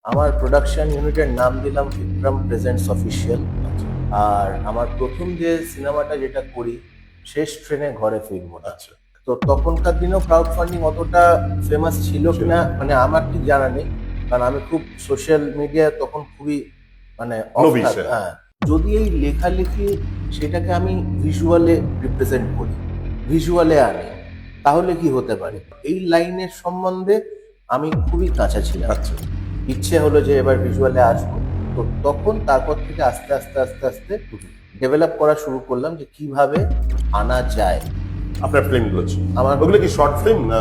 আমার প্রোডাকশন ইউনিটের নাম দিলাম বিক্রম প্রেজেন্টস অফিসিয়াল। আর আমার প্রথম যে সিনেমাটা যেটা করি, শেষ ট্রেনে ঘরে ফিরবো না। আচ্ছা, তো তখনকার দিনেও ক্রাউড ফান্ডিং অতটা ফেমাস ছিল কিনা মানে আমার ঠিক জানা নেই, কারণ আমি খুব সোশ্যাল মিডিয়া তখন খুবই মানে off নবিশ, থাক- হ্যাঁ, যদি এই লেখালেখি সেটাকে আমি ভিজুয়ালে রিপ্রেজেন্ট করি, ভিজুয়ালে আনি, তাহলে কি হতে পারে, এই লাইনের সম্বন্ধে আমি খুবই কাঁচা ছিলাম। আচ্ছা। ইচ্ছে হলো যে এবার ভিজুয়ালে আসবো। তো তখন তারপর থেকে আস্তে আস্তে আস্তে আস্তে ডেভেলপ করা শুরু করলাম যে কিভাবে আনা যায়। আপনার ফিল্মগুলো ছিল আমার ওগুলো কি শর্ট ফিল্ম না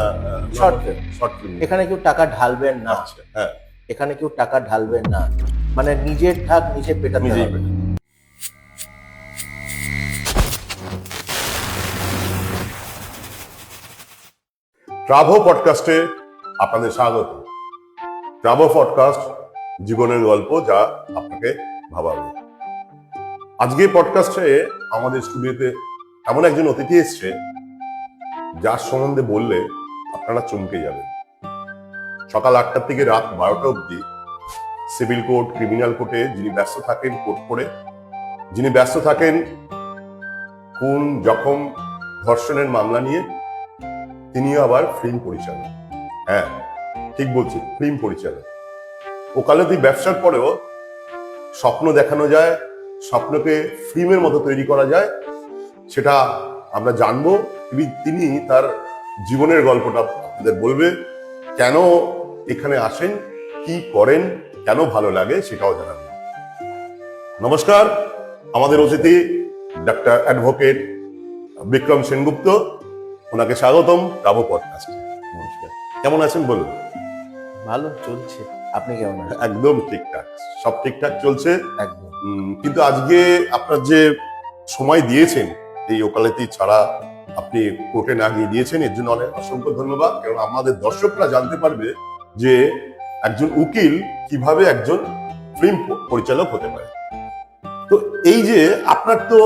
Short film। Short film? এখানে কেউ টাকা ঢালবেন না, আচ্ছা, হ্যাঁ, এখানে কেউ টাকা ঢালবেন না, মানে নিজের ঠাক নিজে পেটাতে নিজেই হবে। পেটাতে। ট্রাভো পডকাস্টে আপনাদের স্বাগত। ট্রাভো পডকাস্ট জীবনের গল্প যা আপনাকে ভাবাবে। আজকে পডকাস্টে আমাদের স্টুডিওতে এমন একজন অতিথি এসছে যার সম্বন্ধে বললে আপনারা চমকে যাবেন। সকাল 8টা থেকে রাত 12টা অবধি সিভিল কোর্ট, ক্রিমিনাল কোর্টে যিনি ব্যস্ত থাকেন কোর্ট করে, যিনি ব্যস্ত থাকেন খুন, জখম, ধর্ষণের মামলা নিয়ে, তিনিও আবার ফিল্ম পরিচালক। হ্যাঁ, ঠিক বলছি, ফিল্ম পরিচালক। ওকালতি ব্যবসার পরেও স্বপ্ন দেখানো যায়, স্বপ্নকে ফিল্মের মতো তৈরি করা যায়, সেটা আমরা জানবো। তিনি তার জীবনের গল্পটা আমাদের বলবে, কেন এখানে আসেন, কি করেন, কেন ভালো লাগে সেটাও জানাবেন। নমস্কার, আমাদের অতিথি ডাক্তার অ্যাডভোকেট বিক্রম সেনগুপ্ত, ওনাকে স্বাগতম ট্রাভো পডকাস্টে। নমস্কার। কেমন আছেন বলুন? ভালো চলছে, আপনি কেমন আছেন? একদম ঠিকঠাক, সব ঠিকঠাক চলছে। একদম। কিন্তু আজকে আপনার যে সময় দিয়েছেন এই ওকালতি ছাড়া আপনি কোর্টে না গিয়ে দিয়েছেন, এর জন্য অনেক অসংখ্য ধন্যবাদ। কারণ আমাদের দর্শকরা জানতে পারবে যে একজন উকিল কিভাবে একজন ফিল্ম পরিচালক হতে পারে। তো এই যে আপনার তো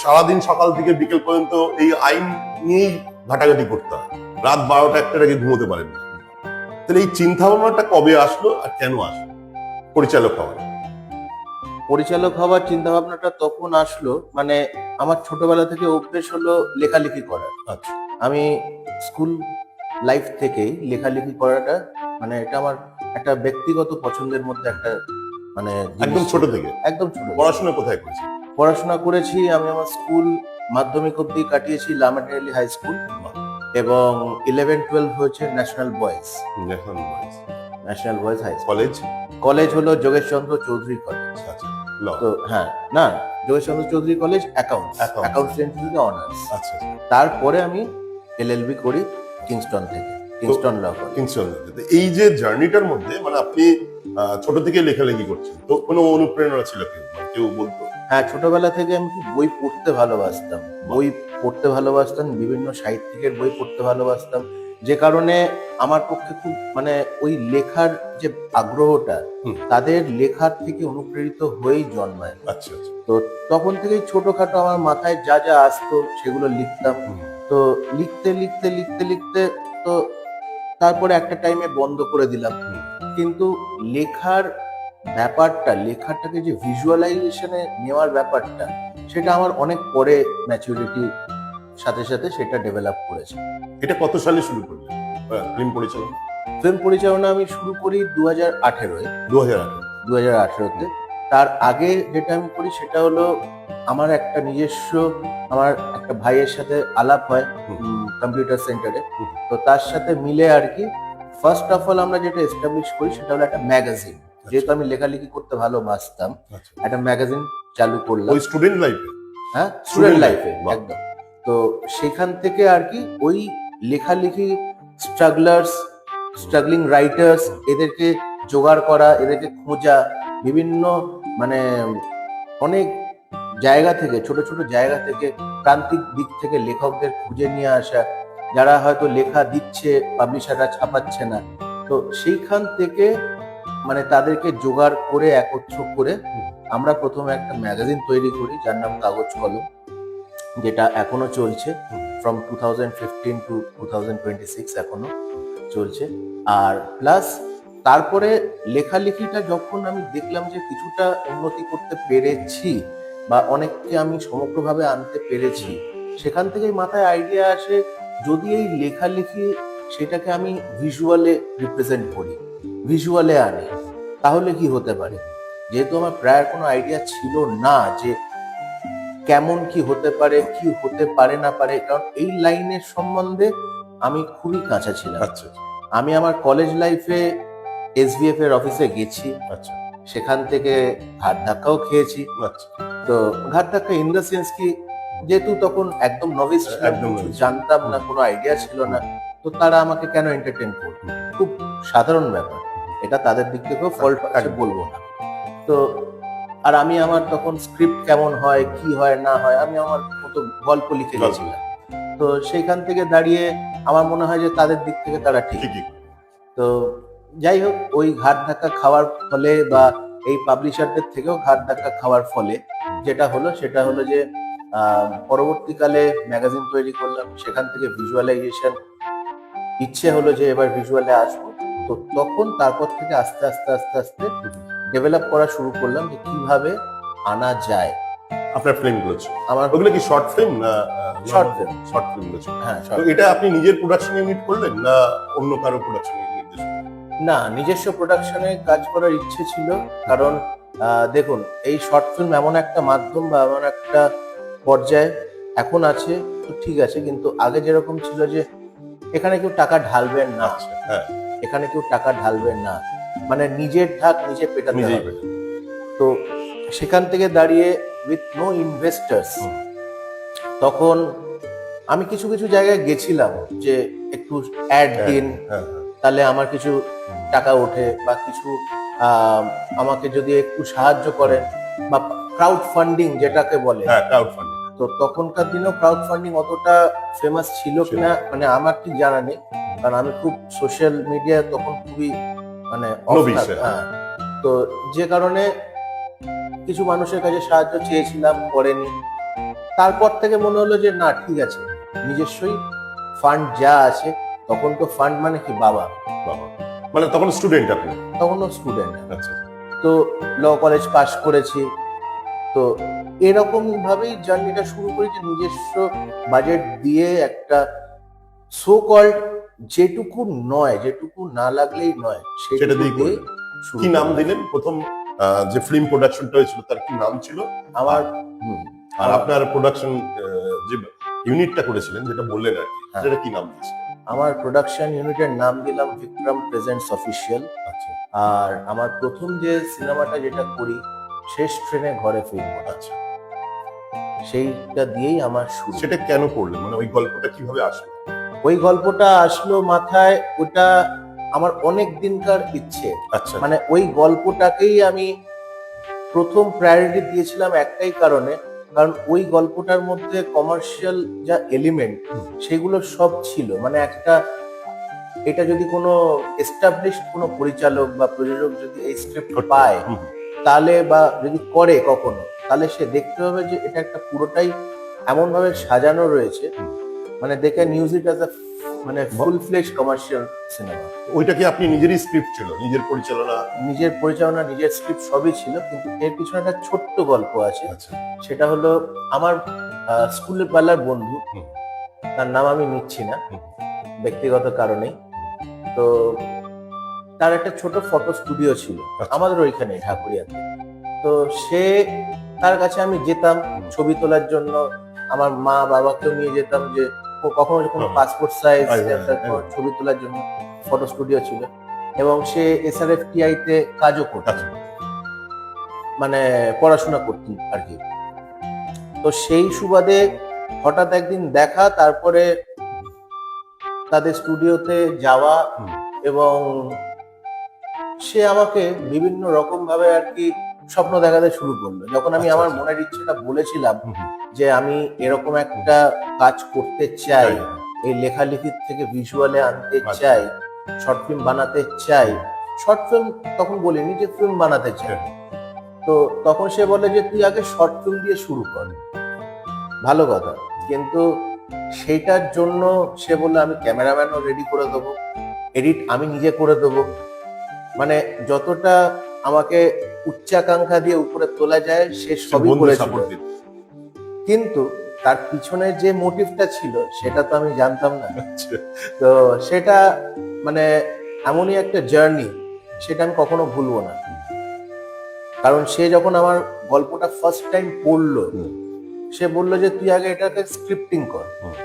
সারাদিন সকাল থেকে বিকেল পর্যন্ত এই আইন নিয়েই ঘাটাঘাটি করতে হয়, রাত 12টা 1টার আগে ঘুমোতে পারেন না। তাহলে এই চিন্তা ভাবনাটা কবে আসলো আর কেন আসলো পরিচালক হওয়ার? পরিচালক হওয়ার চিন্তা ভাবনাটা তখন আসলো, মানে আমার ছোটবেলা থেকে অভ্যেস হলো লেখালেখি করার। আচ্ছা, আমি স্কুল লাইফ থেকেই লেখালেখি করাটা, মানে এটা আমার একটা ব্যক্তিগত পছন্দের মধ্যে একটা মানে জিনিস একদম ছিল। ছোট থেকে একদম ছোট থেকে। পড়াশোনা কোথায় করেছেন? পড়াশোনা করেছি আমি, আমার স্কুল মাধ্যমিক অবধি কাটিয়েছি লামাটিয়ালি হাই স্কুল, এবং 11-12 হয়েছে national boys high school. College? College হলো যোগেশচন্দ্র চৌধুরী কলেজ। আচ্ছা, ল। তো হ্যাঁ, না, Jogeshchandra Chowdhury college accounts, Accounts। Accounts honours. আচ্ছা, তারপরে আমি এলএলবি করি কিংস্টন থেকে, কিংস্টন ল কলেজ। কিংস্টন। এই যে জার্নিটার মধ্যে মানে আপনি ছোট থেকে লেখালেখি করছেন, তো কোনো অনুপ্রেরণা ছিল কেউ, মানে কেউ বলতো? হ্যাঁ, ছোটবেলা থেকে আমি খুব বই পড়তে ভালোবাসতাম, বিভিন্ন সাহিত্যিকের বই পড়তে ভালোবাসতাম, যে কারণে আমার পক্ষে খুব মানে ওই লেখার যে আগ্রহটা, হুম। তাদের লেখার থেকে অনুপ্রেরিত হয়েই জন্মায়। আচ্ছা, আচ্ছা। তো তখন থেকেই ছোটখাটো আমার মাথায় যা যা আসতো সেগুলো লিখতাম। হুম। তো লিখতে লিখতে লিখতে লিখতে তো তারপরে একটা টাইমে বন্ধ করে দিলাম। হুম। কিন্তু লেখার ব্যাপারটা, লেখাটাকে যে ভিজুয়ালাইজেশনে নেওয়ার ব্যাপারটা, সেটা আমার অনেক পরে ম্যাচুরিটির সাথে সাথে সেটা ডেভেলপ করেছে। এটা কত সালে শুরু করলেন ফিল্ম পরিচালনা? ফিল্ম পরিচালনা আমি শুরু করি 2018-এ। 2018। 2018-তে। তার আগে যেটা আমি করি সেটা হলো আমার একটা নিজস্ব, আমার একটা ভাইয়ের সাথে আলাপ হয় কম্পিউটার সেন্টারে। হুম। তো তার সাথে মিলে আর কি ফার্স্ট অফ অল আমরা যেটা এস্টাবলিশ করি সেটা হলো একটা ম্যাগাজিন। যেহেতু আমি লেখালেখি করতে ভালোবাসতাম, আচ্ছা, একটা ম্যাগাজিন চালু করলাম। ওই স্টুডেন্ট লাইফে? হ্যাঁ, Student স্টুডেন্ট life, লাইফে বাহ। একদম। তো সেখান থেকে আর কি ওই লেখালেখি স্ট্রাগলিং রাইটার্স, এদেরকে জোগাড় করা, এদেরকে খোঁজা, বিভিন্ন মানে অনেক জায়গা থেকে, ছোট ছোট জায়গা থেকে, প্রান্তিক দিক থেকে লেখকদের খুঁজে নিয়ে আসা, যারা হয়তো লেখা দিচ্ছে, পাবলিশাররা ছাপাচ্ছে না। তো সেইখান থেকে মানে তাদেরকে জোগাড় করে একত্র করে আমরা প্রথমে একটা ম্যাগাজিন তৈরি করি যার নাম কাগজ কলম, যেটা এখনো চলছে। ফ্রম 2015 টু 2026 এখনো চলছে। আর প্লাস তারপরে লেখালেখিটা যখন আমি দেখলাম যে কিছুটা উন্নতি করতে পেরেছি বা অনেককে আমি সমগ্রভাবে আনতে পেরেছি, সেখান থেকেই মাথায় আইডিয়া আসে, যদি এই লেখালেখি সেটাকে আমি ভিজুয়ালে রিপ্রেজেন্ট করি, ভিজুয়ালে আনি, তাহলে কি হতে পারে। যেহেতু আমার প্রায় কোনো আইডিয়া ছিল না যে কেমন কি হতে পারে, কি হতে পারে না পারে, কারণ এই লাইনের সম্বন্ধে আমি খুবই কাঁচা ছিলাম। আচ্ছা আমি আমার কলেজ লাইফে এসবিএফ এর অফিসে গেছি, আচ্ছা সেখান থেকে ঘাট ধাক্কাও খেয়েছি। আচ্ছা তো ঘাট ধাক্কা ইন দ্য সেন্স কি, যেহেতু তখন একদম নভিস ছিলাম, একদম কিছু novice। জানতাম না, কোনো আইডিয়া ছিল না, তো তারা আমাকে কেন এন্টারটেন করবে, খুব সাধারণ ব্যাপার, এটা তাদের দিক থেকেও ফল্ট আছে একদম। বলবো না। তো আর আমি আমার তখন স্ক্রিপ্ট কেমন হয়, কি হয় না হয়, আমি আমার মতো গল্প লিখে গল্প। গেছিলাম। তো সেইখান থেকে দাঁড়িয়ে আমার মনে হয় যে তাদের দিক থেকে তারা ঠিক। ঠিকই। তো যাই হোক, ওই ঘাট ধাক্কা খাওয়ার ফলে বা এই পাবলিশারদের থেকেও ঘাট ধাক্কা খাওয়ার ফলে যেটা হলো সেটা হলো যে পরবর্তীকালে ম্যাগাজিন তৈরি করলাম, সেখান থেকে ভিজুয়ালাইজেশন, ইচ্ছে হলো যে এবার ভিজুয়ালে আসবো। তো তখন তারপর থেকে আস্তে আস্তে আস্তে আস্তে ডেভেলপ করা শুরু করলাম যে কিভাবে আনা যায়। আপনার ফিল্মগুলো ছিল, আমার ওগুলো কি শর্ট ফিল্ম না Short film। শর্ট ফিল্মগুলো ছিল? হ্যাঁ, তো এটা আপনি নিজের প্রোডাকশন ইউনিট করলেন না অন্য কারো প্রোডাকশন ইউনিট? না, নিজস্ব প্রোডাকশনে কাজ করার ইচ্ছে ছিল, কারণ দেখুন, এই শর্ট ফিল্ম এমন একটা মাধ্যম বা এমন একটা পর্যায়ে এখন আছে, তো ঠিক আছে, কিন্তু আগে যেরকম ছিল যে এখানে কেউ টাকা ঢালবেন না, আচ্ছা, হ্যাঁ, এখানে কেউ টাকা ঢালবেন না, মানে নিজের ঢাক নিজে পেটাতে নিজেই হবে। তো সেখান থেকে দাঁড়িয়ে উইথ নো ইনভেস্টার্স, তখন আমি কিছু কিছু জায়গায় গেছিলাম যে একটু অ্যাড দিন, হ্যাঁ, তাহলে আমার কিছু টাকা ওঠে, বা কিছু আমাকে যদি একটু সাহায্য করেন, বা ক্রাউড ফান্ডিং যেটাকে বলে। হ্যাঁ, ক্রাউড ফান্ডিং। তো তখনকার দিনেও ক্রাউড ফান্ডিং অতটা ফেমাস ছিল কিনা মানে আমার ঠিক জানা নেই, কারণ আমি খুব সোশ্যাল মিডিয়া তখন খুবই মানে off Novice, থাকতাম। হ্যাঁ, তো যে কারণে কিছু মানুষের কাছে সাহায্য চেয়েছিলাম, করেনি। তারপর থেকে মনে হলো যে না, ঠিক আছে, নিজস্বই ফান্ড যা আছে, তখন তো ফান্ড মানে কি বাবা, বাবা, মানে তখন স্টুডেন্ট আপনি? তখনও স্টুডেন্ট। আচ্ছা, তো ল কলেজ পাশ করেছি, তো এরকম ভাবেই জার্নিটা শুরু করি যে নিজস্ব বাজেট দিয়ে একটা সো কল্ড, যেটুকু নয়, যেটুকু না লাগলেই নয়, সেটা সেটা দিয়েই দিয়ে করলেন। শুরু কি নাম করলাম। দিলেন প্রথম যে ফিল্ম প্রোডাকশনটা হয়েছিল তার কি নাম ছিল? আমার হুম, আর আপনার প্রোডাকশন যে ইউনিটটা করেছিলেন যেটা বললেন আর কি, হ্যাঁ। সেটা কি নাম দিয়েছিলেন? আমার প্রোডাকশন ইউনিটের নাম দিলাম বিক্রম প্রেজেন্টস অফিসিয়াল। আচ্ছা আর আমার প্রথম যে সিনেমাটা যেটা করি, শেষ ট্রেনে ঘরে ফিরব, আচ্ছা, সেইটা দিয়েই আমার শুরু। সেটা কেন করলেন, মানে ওই গল্পটা কিভাবে আসলো? ওই গল্পটা আসলো মাথায়, ওটা আমার অনেক দিনকার ইচ্ছে, আচ্ছা, মানে ওই গল্পটাকেই আমি প্রথম প্রায়োরিটি দিয়েছিলাম একটাই কারণে, কারণ ওই গল্পটার মধ্যে কমার্শিয়াল যা এলিমেন্ট সেগুলো সব ছিল, মানে একটা, এটা যদি কোনো এস্টাবলিশড কোনো পরিচালক বা প্রযোজক যদি এই স্ক্রিপ্ট পায়, হুম, তাহলে বা যদি করে কখনো, তাহলে সে দেখতে হবে যে এটা একটা পুরোটাই এমন ভাবে সাজানো রয়েছে, মানে they can use it as a মানে ফুল ফ্লেশ কমার্শিয়াল সিনেমা। ওইটা কি আপনি নিজেরই স্ক্রিপ্ট ছিল, নিজের পরিচালনা? নিজের পরিচালনা, নিজের স্ক্রিপ্ট সবই ছিল, কিন্তু এর পিছনে একটা ছোট্ট গল্প আছে। আচ্ছা, সেটা হলো আমার স্কুলের পাল্লার বন্ধু, হুম। তার নাম আমি নিচ্ছি না হুম। ব্যক্তিগত কারণেই, তো তার একটা ছোট ফটো স্টুডিও ছিল আচ্ছা। আমাদের ওইখানে ঢাকুরিয়াতে। তো সে, তার কাছে আমি যেতাম ছবি তোলার জন্য, আমার মা বাবাকেও নিয়ে যেতাম, যে কখনো কোনো হুম। পাসপোর্ট সাইজ হ্যাঁ, হ্যাঁ। ছবি তোলার জন্য ফটো স্টুডিও ছিল, এবং সে SRFTI তে কাজও করত, আচ্ছা, মানে পড়াশোনা করতেন আর কি। তো সেই সুবাদে হঠাৎ একদিন দেখা, তারপরে তাদের স্টুডিওতে যাওয়া, হুম। এবং সে আমাকে বিভিন্ন রকম ভাবে আর কি স্বপ্ন দেখাতে শুরু করলো। যখন আমি আচ্ছা, আমার আচ্ছা। মনের ইচ্ছেটা বলেছিলাম হুম, হুম। যে আমি এরকম একটা কাজ করতে চাই, এই লেখালেখির থেকে ভিজুয়ালে আনতে আচ্ছা। চাই, শর্ট ফিল্ম বানাতে চাই, শর্ট ফিল্ম তখন বলিনি যে ফিল্ম বানাতে চাই, হ্যাঁ। তো তখন সে বলে যে তুই আগে শর্ট ফিল্ম দিয়ে শুরু কর। ভালো কথা, কিন্তু সেইটার জন্য সে বললো আমি ক্যামেরাম্যানও রেডি করে দেবো, এডিট আমি নিজে করে দেবো, মানে যতটা আমাকে উচ্চাকাঙ্ক্ষা দিয়ে উপরে তোলা যায় সে সবই বন্ধু করেছিল, সাপোর্ট দিত। কিন্তু তার পিছনে যে মোটিভটা ছিল সেটা তো আমি জানতাম না। আচ্ছা। তো সেটা মানে এমনই একটা জার্নি, সেটা আমি কখনো ভুলবো না। কারণ সে যখন আমার গল্পটা ফার্স্ট টাইম পড়লো, হুম। সে বললো যে তুই আগে এটাকে স্ক্রিপ্টিং কর। হুম।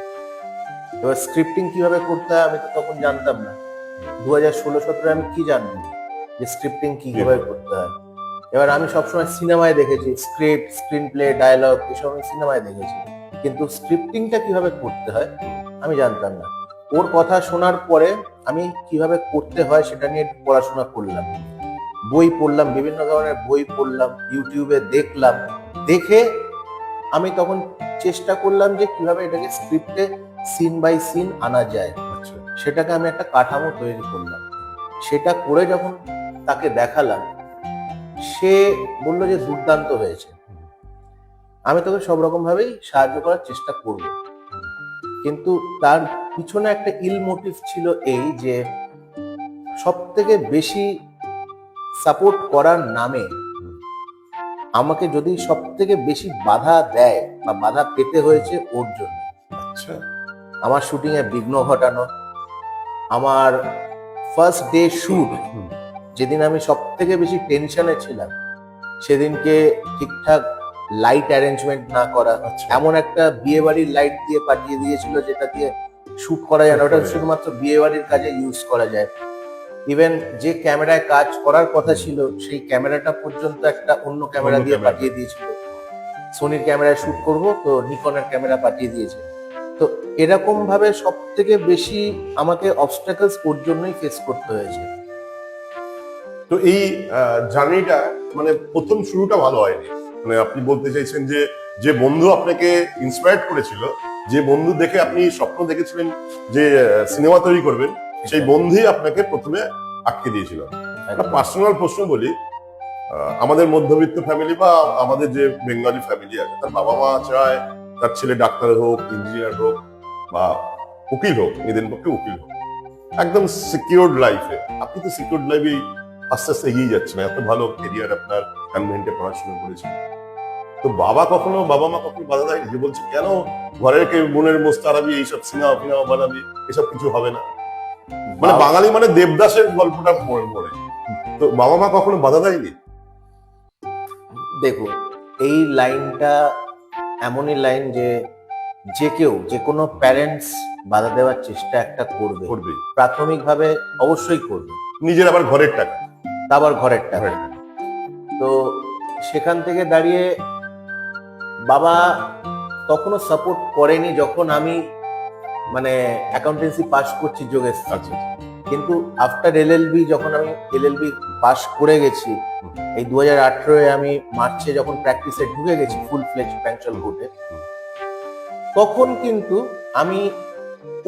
এবার স্ক্রিপ্টিং কিভাবে করতে হয় আমি তো তখন জানতাম না। 2016-17 আমি কি জানবো যে স্ক্রিপ্টিং কিভাবে করতে হয়। এবার আমি সবসময় সিনেমায় দেখেছি স্ক্রিপ্ট, স্ক্রিন প্লে, ডায়লগ, এসব আমি সিনেমায় দেখেছি, কিন্তু স্ক্রিপ্টিংটা কিভাবে করতে হয় আমি জানতাম না। ওর কথা শোনার পরে আমি কিভাবে করতে হয় সেটা নিয়ে একটু পড়াশোনা করলাম, বই পড়লাম, বিভিন্ন ধরনের বই পড়লাম, ইউটিউবে দেখলাম, দেখে আমি তখন চেষ্টা করলাম যে কিভাবে এটাকে স্ক্রিপ্টে সিন বাই সিন আনা যায়। আচ্ছা। সেটাকে আমি একটা কাঠামো তৈরি করলাম। সেটা করে যখন তাকে দেখালাম, সে বললো যে দুর্দান্ত হয়েছে। আমি তোকে সব রকম ভাবেই সাহায্য করার চেষ্টা করব, কিন্তু তার পিছনে একটা ইল মোটিভ ছিল এই যে সব থেকে বেশি সাপোর্ট করার নামে আমাকে যদি সব থেকে বেশি বাধা দেয় বা বাধা পেতে হয়েছে ওর জন্য। আচ্ছা। আমার শুটিং এ বিঘ্ন ঘটানো, আমার ফার্স্ট ডে শুট যেদিন আমি সব থেকে বেশি টেনশনে ছিলাম সেদিনকে ঠিকঠাক লাইট অ্যারেঞ্জমেন্ট না করা, আচ্ছা। এমন একটা বিয়ে বাড়ির লাইট দিয়ে পাঠিয়ে দিয়েছিল যেটা দিয়ে শুট করা যায় না, ওটা শুধুমাত্র বিয়ে বাড়ির কাজে ইউজ করা যায়। ইভেন যে ক্যামেরায় কাজ করার কথা ছিল সেই ক্যামেরাটা পর্যন্ত একটা অন্য ক্যামেরা দিয়ে ক্যামেরা। পাঠিয়ে দিয়েছিল। সোনির ক্যামেরায় শুট করব তো নিকনের ক্যামেরা পাঠিয়ে দিয়েছে। তো এরকম ভাবে সব থেকে বেশি আমাকে অবস্টাকলস ওর জন্যই ফেস করতে হয়েছে। তো এই জার্নিটা মানে প্রথম শুরুটা ভালো হয়নি, মানে আপনি বলতে চাইছেন যে যে বন্ধু আপনাকে ইন্সপায়ার করেছিল, যে বন্ধু দেখে আপনি স্বপ্ন দেখেছিলেন যে সিনেমা তৈরি করবেন, সেই বন্ধুই আপনাকে প্রথমে আটকে দিয়েছিল। একটা পার্সোনাল প্রশ্ন বলি, আমাদের মধ্যবিত্ত ফ্যামিলি বা আমাদের যে বেঙ্গলি ফ্যামিলি আছে, তার বাবা মা চায় তার ছেলে ডাক্তার হোক, ইঞ্জিনিয়ার হোক বা উকিল হোক, এদের পক্ষে উকিল হোক, একদম সিকিউরড লাইফে। আপনি তো সিকিউরড লাইফেই আস্তে আস্তে এগিয়ে যাচ্ছেন, এত ভালো কেরিয়ার আপনার, কনভেন্টে পড়াশোনা করেছেন। তো বাবা মা কখনো বাধা দেয়নি যে বলছে কেন ঘরের কে বোনের মোস্ত আরবি, এইসব সিনেমা ফিনেমা বানাবি, এসব কিছু হবে না? মানে বাঙালি মানে দেবদাসের গল্পটা মনে পড়ে। তো বাবা মা কখনো বাধা দেয়নি? দেখুন, এই লাইনটা এমনই লাইন যে যে কেউ, যে কোনো প্যারেন্টস বাধা দেওয়ার চেষ্টা একটা করবে, করবে, প্রাথমিকভাবে অবশ্যই করবে, নিজের আবার ঘরের টাকা। তা আবার ঘরের টাকা। ঘরের টাকা। তো সেখান থেকে দাঁড়িয়ে বাবা তখনও সাপোর্ট করেনি যখন আমি মানে অ্যাকাউন্টেন্সি পাস করছি যোগেশ। আচ্ছা। কিন্তু আফটার এলএলবি যখন আমি এলএলবি পাস করে গেছি, এই 2018 আমি মার্চে যখন প্র্যাকটিসে ঢুকে গেছি ফুল ফ্লেজ ব্যাংচল কোর্টে, তখন কিন্তু আমি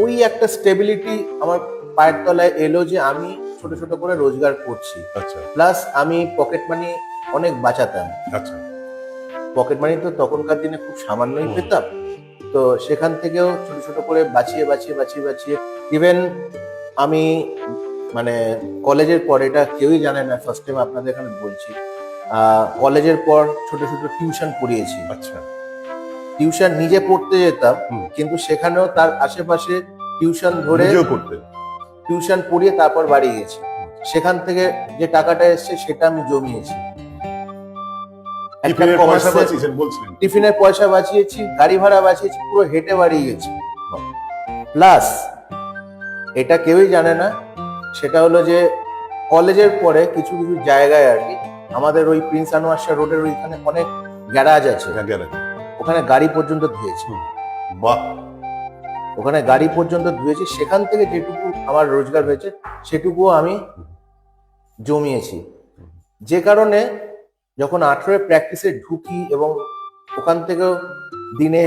ওই একটা স্টেবিলিটি আমার পায়ের তলায় এলো যে আমি ছোট ছোট করে রোজগার করছি, আচ্ছা। প্লাস আমি পকেট মানি অনেক বাঁচাতাম। আচ্ছা। পকেট মানি তো তখনকার দিনে খুব সামান্যই পেতাম, তো সেখান থেকেও ছোট ছোট করে বাঁচিয়ে ইভেন আমি মানে কলেজের পর, এটা কেউই জানে না, ফার্স্ট টাইম আপনাদের এখানে বলছি, কলেজের পর ছোট ছোট টিউশন পড়িয়েছি। আচ্ছা। টিউশন নিজে পড়তে যেতাম, হুম। কিন্তু সেখানেও তার আশেপাশে টিউশন ধরে নিজেও করতে। টিউশন পড়িয়ে তারপর বাড়ি গেছি। সেখান থেকে যে টাকাটা এসছে সেটা আমি জমিয়েছি, একটা টিফিনের পয়সা commerce-এ বাঁচিয়েছেন বলছিলেন। টিফিনের পয়সা বাঁচিয়েছি, গাড়ি ভাড়া বাঁচিয়েছি, পুরো হেঁটে বাড়ি গেছি। প্লাস এটা কেউই জানে না, সেটা হলো যে কলেজের পরে কিছু কিছু জায়গায় আর কি, আমাদের ওই প্রিন্স আনোয়ার শাহ রোডের ওইখানে অনেক গ্যারাজ আছে, হ্যাঁ, গেলেন। ওখানে গাড়ি পর্যন্ত ধুয়েছি। বাহ। ওখানে গাড়ি পর্যন্ত ধুয়েছি, সেখান থেকে যেটুকু আমার রোজগার হয়েছে সেটুকুও আমি জমিয়েছি। যে কারণে যখন 18 প্র্যাকটিসে ঢুকি এবং ওখান থেকেও দিনে,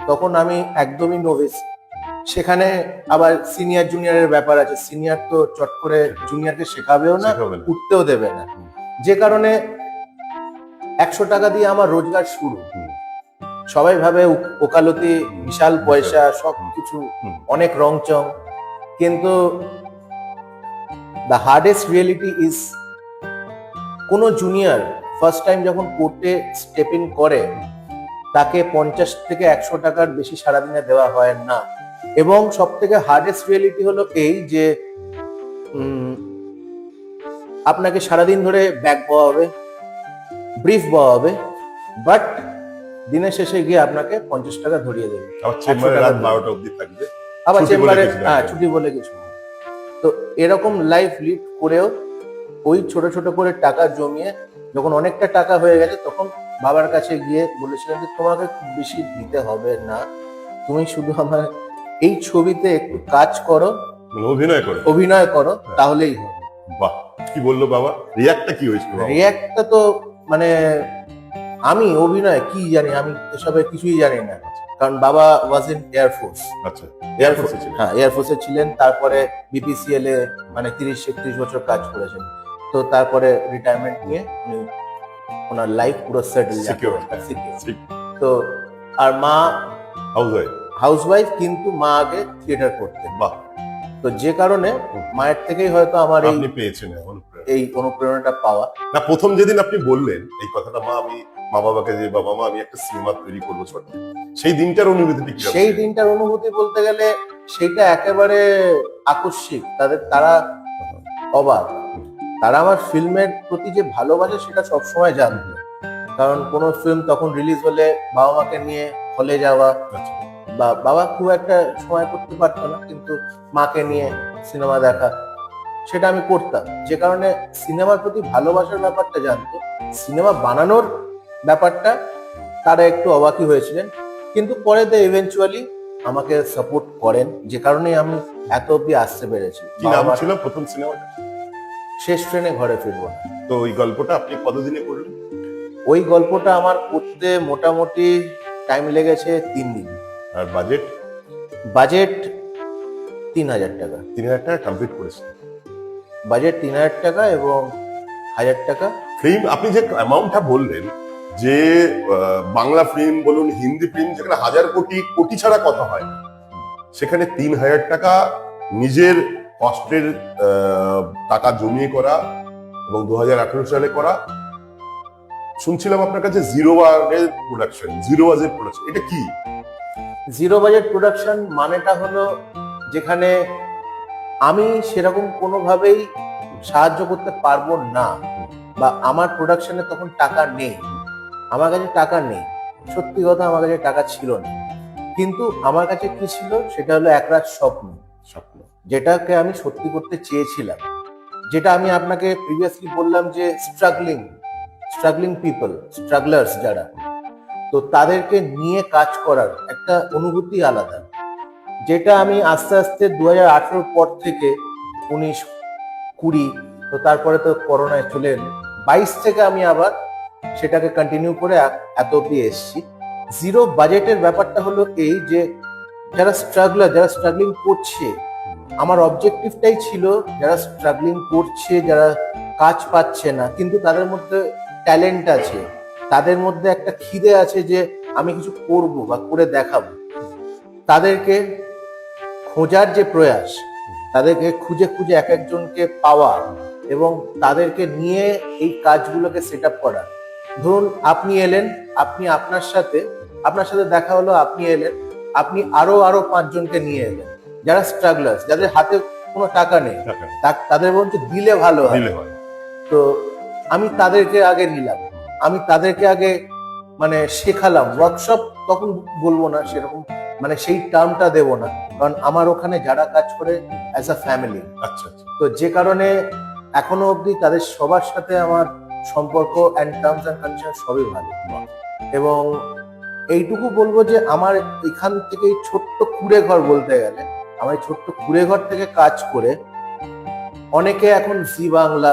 তখন আমি একদমই নোভিস, সেখানে আবার সিনিয়র জুনিয়রের ব্যাপার আছে, সিনিয়র তো চট করে জুনিয়রকে শেখাবেও না, শেখাবে না। উঠতেও দেবে না, যে কারণে 100 টাকা দিয়ে আমার রোজগার শুরু। সবাই ভাবে ওকালতি বিশাল পয়সা, সব কিছু অনেক রংচং, কিন্তু দ্য হার্ডেস্ট রিয়েলিটি ইজ, কোনো জুনিয়র ফার্স্ট টাইম যখন কোর্টে স্টেপ ইন করে তাকে 50 থেকে 100 টাকার বেশি সারাদিনে দেওয়া হয় না। এবং সব থেকে হার্ডেস্ট রিয়েলিটি হলো এই যে আপনাকে সারাদিন ধরে ব্যাগ বওয়া হবে, ব্রিফ বওয়া হবে, বাট দিনের শেষে গিয়ে আপনাকে 50 টাকা ধরিয়ে দেবে। আবার চেম্বারে রাত 12টা অবধি থাকবে, আবার ছুটি বলে চেম্বারে কিছু না। ছুটি বলে কিছু না। তো এরকম লাইফ লিড করেও ওই ছোট ছোট করে টাকা জমিয়ে যখন অনেকটা টাকা হয়ে গেছে তখন বাবার কাছে গিয়ে বলেছিলেন যে তোমাকে খুব বেশি দিতে হবে না, তুমি শুধু আমার এই ছবিতে একটু কাজ করো, মানে অভিনয় করো, তাহলেই হবে। বাহ, কি বললো বাবা? রিয়াক্টটা কি হয়েছিল বাবা? রিয়াক্টটা তো মানে আমি অভিনয় কি জানি, আমি এসবে কিছুই জানি না, কারণ বাবা ওয়াজ ইন এয়ারফোর্স। আচ্ছা, এয়ারফোর্সে ছিলেন? হ্যাঁ, এয়ারফোর্সে ছিলেন, তারপরে বিপিসিএল এ মানে 30-31 বছর কাজ করেছেন। তো তারপরে রিটায়ারমেন্ট নিয়ে উনি ওনার লাইফ পুরো সেটেল। Secure. তো আর মা হাউসওয়াইফ? হাউসওয়াইফ, কিন্তু মা আগে থিয়েটার করতেন। বাহ, তো যে কারণে মায়ের থেকেই হয়তো আমার আপনি পেয়েছেন অনুপ্রেরণা। এই অনুপ্রেরণাটা পাওয়া। না, প্রথম যেদিন আপনি বললেন এই কথাটা, আমি মা বাবাকে যে বাবা মা আমি একটা সিনেমা তৈরি করবো ছোট, সেই দিনটার অনুভূতি কি? সেই দিনটার অনুভূতি বলতে গেলে সেটা একেবারে আকস্মিক। তারা অবাক, তারা আমার ফিল্মের প্রতি যে ভালোবাসে সেটা সবসময় জানতো, কারণ কোনো ফিল্ম তখন রিলিজ হলে বাবা মাকে নিয়ে হলে যাওয়া, বা বাবা খুব একটা সময় করতে পারতো না, কিন্তু মাকে নিয়ে সিনেমা দেখা সেটা আমি করতাম। যে কারণে সিনেমার প্রতি ভালোবাসার ব্যাপারটা জানতো, সিনেমা বানানোর ব্যাপারটা তারা একটু অবাকই হয়েছিলেন, কিন্তু পরে তো ইভেনচুয়ালি আমাকে সাপোর্ট করেন, যে কারণে আমি এত অব্দি আসতে পেরেছি। কি নাম ছিল প্রথম সিনেমাটা? শেষ ট্রেনে ঘরে ফিরবো না। তো ওই গল্পটা আপনি কতদিনে করলেন? ওই গল্পটা আমার করতে মোটামুটি টাইম লেগেছে 3 দিন। আর বাজেট? বাজেট 3000 টাকা। 3000 টাকা কমপ্লিট করেছেন? বাজেট 3000 টাকা এবং 1000 টাকা ফিল্ম। আপনি যে অ্যামাউন্টটা বললেন যে বাংলা ফিল্ম বলুন, হিন্দি ফিল্ম, যেখানে 1000 কোটি কোটি ছাড়া কথা হয় না, সেখানে 3000 টাকা নিজের কষ্টের টাকা জমিয়ে করা এবং 2018 সালে করা। শুনছিলাম আপনার কাছে জিরো বাজেট প্রোডাকশন। এটা কি? জিরো বাজেট প্রোডাকশন মানেটা হলো যেখানে আমি সেরকম কোনোভাবেই সাহায্য করতে পারবো না, বা আমার প্রোডাকশনে তখন টাকা নেই, আমার কাছে টাকা নেই, সত্যি কথা আমার কাছে টাকা ছিল না, কিন্তু আমার কাছে কি ছিল সেটা হলো একরাত স্বপ্ন, যেটাকে আমি সত্যি করতে চেয়েছিলাম। যেটা আমি আপনাকে প্রিভিয়াসলি বললাম যে স্ট্রাগলিং পিপল, স্ট্রাগলার্স যারা, তো তাদেরকে নিয়ে কাজ করার একটা অনুভূতি আলাদা, যেটা আমি আস্তে আস্তে 2018 পর থেকে 19-20, তো তারপরে তো করোনায় চলে এলো, 22 থেকে আমি আবার সেটাকে কন্টিনিউ করে এত অব্দি এসেছি। জিরো বাজেটের ব্যাপারটা হলো এই যে যারা স্ট্রাগলিং করছে, আমার অবজেক্টিভটাই ছিল যারা স্ট্রাগলিং করছে, যারা কাজ পাচ্ছে না, কিন্তু তাদের মধ্যে ট্যালেন্ট আছে, তাদের মধ্যে একটা খিদে আছে যে আমি কিছু করব বা করে দেখাবো, তাদেরকে খোঁজার যে প্রয়াস, তাদেরকে খুঁজে খুঁজে এক একজনকে পাওয়া এবং তাদেরকে নিয়ে এই কাজগুলোকে সেট আপ করা। ধরুন আপনি এলেন, আপনি আপনার সাথে দেখা হলো, আপনি এলেন, আপনি আরো 5 জনকে নিয়ে এলেন যারা স্ট্রাগলার্স, যাদের হাতে কোনো টাকা নেই, তাদের বরঞ্চ দিলে ভালো হয়। তো আমি তাদেরকে আগে নিলাম, আমি তাদেরকে আগে মানে শেখালাম, ওয়ার্কশপ তখন বলবো না সেরকম, মানে সেই টার্মটা দেবো না, কারণ আমার ওখানে যারা কাজ করে অ্যাজ আ ফ্যামিলি। আচ্ছা, তো যে কারণে এখনো অবধি তাদের সবার সাথে আমার সম্পর্ক অ্যান্ড টার্মস অ্যান্ড কন্ডিশন সবই ভালো। এবং এইটুকু বলবো যে আমার এখান থেকে ছোট্ট কুড়ে ঘর, বলতে গেলে আমার এই ছোট্ট কুড়ে ঘর থেকে কাজ করে অনেকে এখন জি বাংলা,